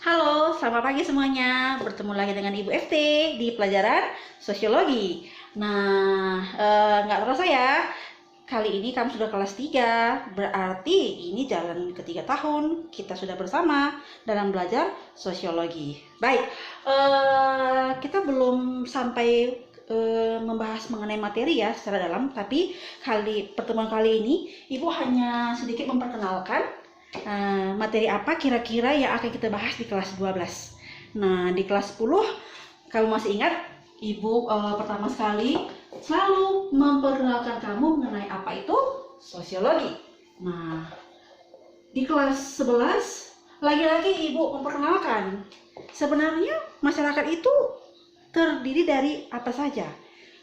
Halo, selamat pagi semuanya. Bertemu lagi dengan Ibu FT di pelajaran Sosiologi. Nah, nggak terasa ya, kali ini kamu sudah kelas 3. Berarti ini jalan ketiga tahun kita sudah bersama dalam belajar Sosiologi. Baik, kita belum sampai membahas mengenai materi ya secara dalam, tapi pertemuan kali ini Ibu hanya sedikit memperkenalkan materi apa kira-kira yang akan kita bahas di kelas 12. Nah, di kelas 10 kamu masih ingat Ibu pertama sekali selalu memperkenalkan kamu mengenai apa itu sosiologi. Nah, di kelas 11 lagi-lagi Ibu memperkenalkan sebenarnya masyarakat itu terdiri dari apa saja.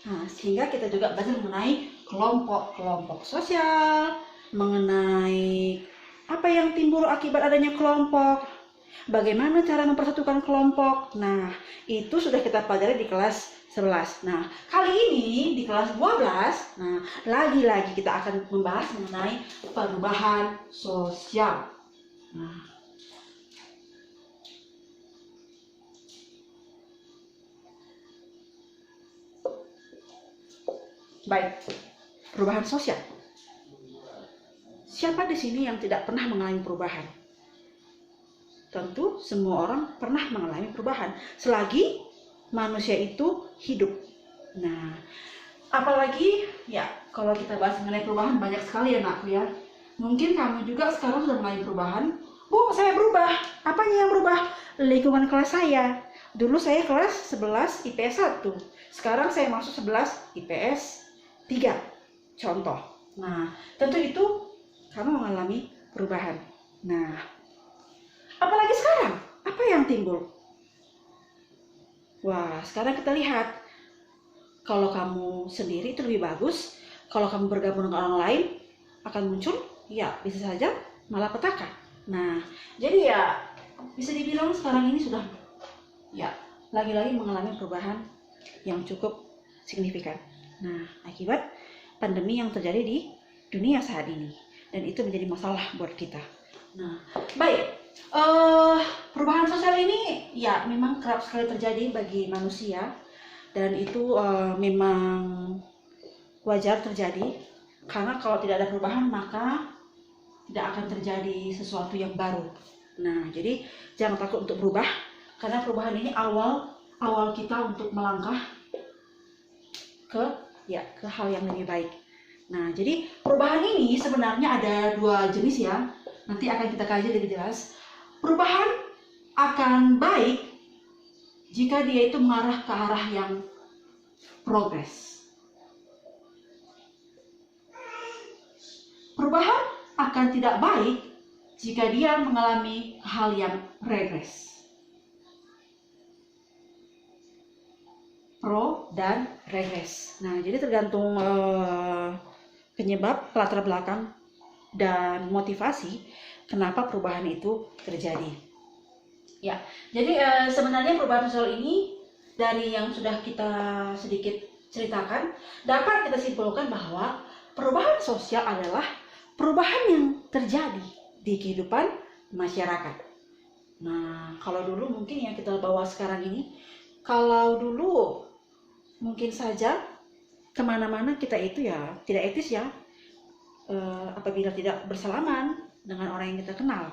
Nah, sehingga kita juga belajar mengenai kelompok-kelompok sosial, mengenai apa yang timbul akibat adanya kelompok, bagaimana cara mempersatukan kelompok. Nah, itu sudah kita pelajari di kelas 11. Nah, kali ini di kelas 12, nah, lagi-lagi kita akan membahas mengenai perubahan sosial. Nah, baik, perubahan sosial. Siapa di sini yang tidak pernah mengalami perubahan? Tentu semua orang pernah mengalami perubahan selagi manusia itu hidup. Nah, apalagi ya kalau kita bahas mengenai perubahan banyak sekali ya anakku ya. Mungkin kamu juga sekarang sudah mengalami perubahan. Bu, saya berubah. Apanya yang berubah? Lingkungan kelas saya. Dulu saya kelas 11 IPS 1. Sekarang saya masuk 11 IPS 3. Contoh. Nah, tentu itu kamu mengalami perubahan. Nah, apalagi sekarang, apa yang timbul? Wah, sekarang kita lihat, kalau kamu sendiri itu lebih bagus, kalau kamu bergabung dengan orang lain, akan muncul, ya bisa saja malah petaka. Nah, jadi ya bisa dibilang sekarang ini sudah, ya lagi-lagi mengalami perubahan yang cukup signifikan. Nah, akibat pandemi yang terjadi di dunia saat ini. Dan itu menjadi masalah buat kita. Nah, baik, perubahan sosial ini ya memang kerap sekali terjadi bagi manusia, dan itu memang wajar terjadi, karena kalau tidak ada perubahan maka tidak akan terjadi sesuatu yang baru. Nah, jadi jangan takut untuk berubah, karena perubahan ini awal kita untuk melangkah ke hal yang lebih baik. Nah, jadi perubahan ini sebenarnya ada dua jenis ya. Nanti akan kita kaji lebih jelas. Perubahan akan baik jika dia itu mengarah ke arah yang progres. Perubahan akan tidak baik jika dia mengalami hal yang regres. Pro dan regres. Nah, jadi tergantung penyebab, latar belakang, dan motivasi kenapa perubahan itu terjadi. Ya, jadi sebenarnya perubahan sosial ini dari yang sudah kita sedikit ceritakan dapat kita simpulkan bahwa perubahan sosial adalah perubahan yang terjadi di kehidupan masyarakat. Nah, kalau dulu mungkin yang kita bawa sekarang ini, kalau dulu mungkin saja kemana-mana kita itu ya tidak etis ya, apabila tidak bersalaman dengan orang yang kita kenal.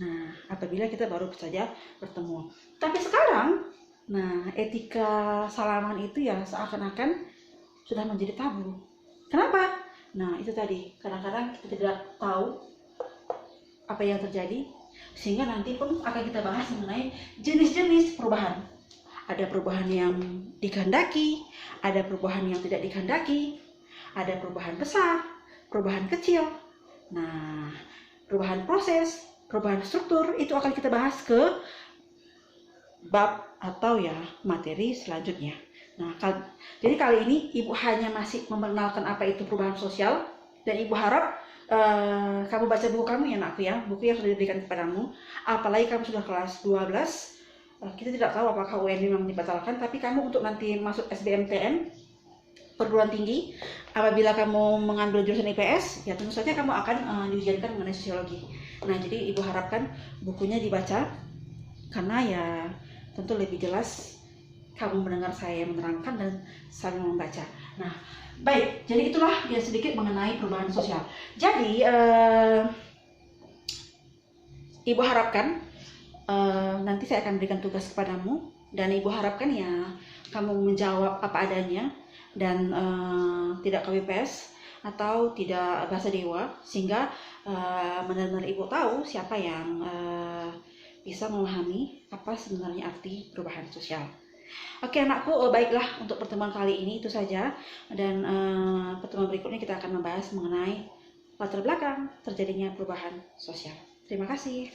Nah, apabila kita baru saja bertemu. Tapi sekarang, nah, etika salaman itu ya seakan-akan sudah menjadi tabu. Kenapa? Nah, itu tadi, kadang-kadang kita tidak tahu apa yang terjadi, sehingga nanti pun akan kita bahas mengenai jenis-jenis perubahan. Ada perubahan yang dikehendaki, ada perubahan yang tidak dikehendaki, ada perubahan besar, perubahan kecil. Nah, perubahan proses, perubahan struktur itu akan kita bahas ke bab atau ya materi selanjutnya. Nah, jadi kali ini Ibu hanya masih memperkenalkan apa itu perubahan sosial, dan Ibu harap kamu baca buku kamu ya anakku ya, buku yang sudah diberikan kepadamu. Apalagi kamu sudah kelas 12. Kita tidak tahu apakah UN memang dibatalkan, tapi kamu untuk nanti masuk SBMPTN perguruan tinggi, apabila kamu mengambil jurusan IPS, ya tentu saja kamu akan diujiankan mengenai sosiologi. Nah, jadi Ibu harapkan bukunya dibaca, karena ya tentu lebih jelas kamu mendengar saya menerangkan dan sambil membaca. Nah, baik, jadi itulah ya sedikit mengenai perubahan sosial. Jadi Ibu harapkan nanti saya akan berikan tugas kepadamu, dan Ibu harapkan ya kamu menjawab apa adanya dan tidak copy paste atau tidak bahasa dewa, sehingga benar-benar Ibu tahu siapa yang bisa memahami apa sebenarnya arti perubahan sosial. Oke anakku, baiklah untuk pertemuan kali ini itu saja, dan pertemuan berikutnya kita akan membahas mengenai latar belakang terjadinya perubahan sosial. Terima kasih.